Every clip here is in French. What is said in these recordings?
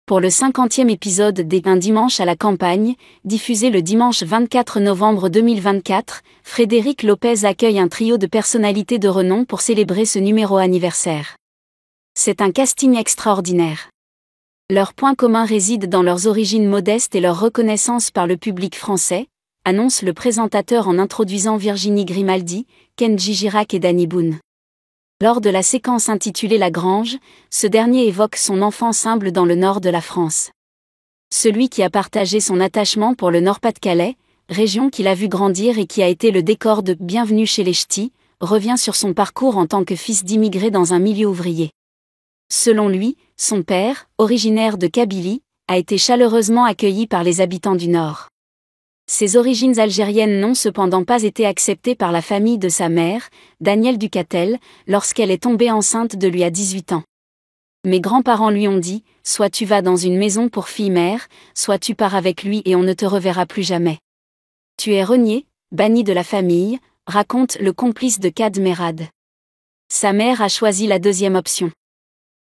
pour le 50e épisode d'Un dimanche à la campagne, diffusé le dimanche 24 novembre 2024, Frédéric Lopez accueille un trio de personnalités de renom pour célébrer ce numéro anniversaire. C'est un casting extraordinaire. Leur point commun réside dans leurs origines modestes et leur reconnaissance par le public français, annonce le présentateur en introduisant Virginie Grimaldi, Kenji Girac et Danny Boone. Lors de la séquence intitulée La Grange, ce dernier évoque son enfance humble dans le nord de la France. Celui qui a partagé son attachement pour le Nord-Pas-de-Calais, région qu'il a vu grandir et qui a été le décor de Bienvenue chez les Ch'tis, revient sur son parcours en tant que fils d'immigrés dans un milieu ouvrier. Selon lui, son père, originaire de Kabylie, a été chaleureusement accueilli par les habitants du Nord. Ses origines algériennes n'ont cependant pas été acceptées par la famille de sa mère, Danielle Ducatel, lorsqu'elle est tombée enceinte de lui à 18 ans. Mes grands-parents lui ont dit, soit tu vas dans une maison pour filles-mères, soit tu pars avec lui et on ne te reverra plus jamais. Tu es renié, banni de la famille, raconte le complice de Kad Merad. Sa mère a choisi la deuxième option.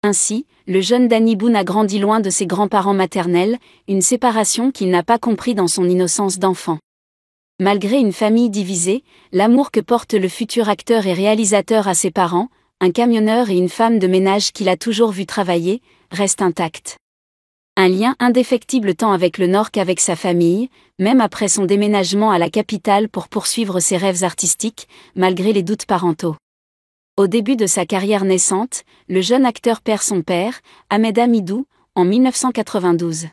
Ainsi, le jeune Danny Boone a grandi loin de ses grands-parents maternels, une séparation qu'il n'a pas compris dans son innocence d'enfant. Malgré une famille divisée, l'amour que porte le futur acteur et réalisateur à ses parents, un camionneur et une femme de ménage qu'il a toujours vu travailler, reste intact. Un lien indéfectible tant avec le Nord qu'avec sa famille, même après son déménagement à la capitale pour poursuivre ses rêves artistiques, malgré les doutes parentaux. Au début de sa carrière naissante, le jeune acteur perd son père, Ahmed Hamidou, en 1992.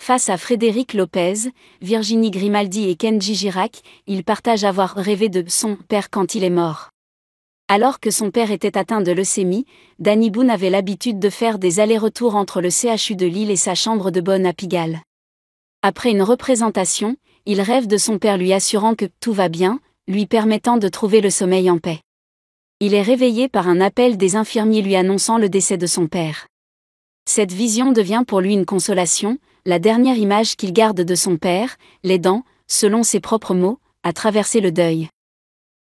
Face à Frédéric Lopez, Virginie Grimaldi et Kenji Girac, il partage avoir rêvé de son père quand il est mort. Alors que son père était atteint de leucémie, Danny Boone avait l'habitude de faire des allers-retours entre le CHU de Lille et sa chambre de bonne à Pigalle. Après une représentation, il rêve de son père lui assurant que tout va bien, lui permettant de trouver le sommeil en paix. Il est réveillé par un appel des infirmiers lui annonçant le décès de son père. Cette vision devient pour lui une consolation, la dernière image qu'il garde de son père, l'aidant, selon ses propres mots, à traverser le deuil.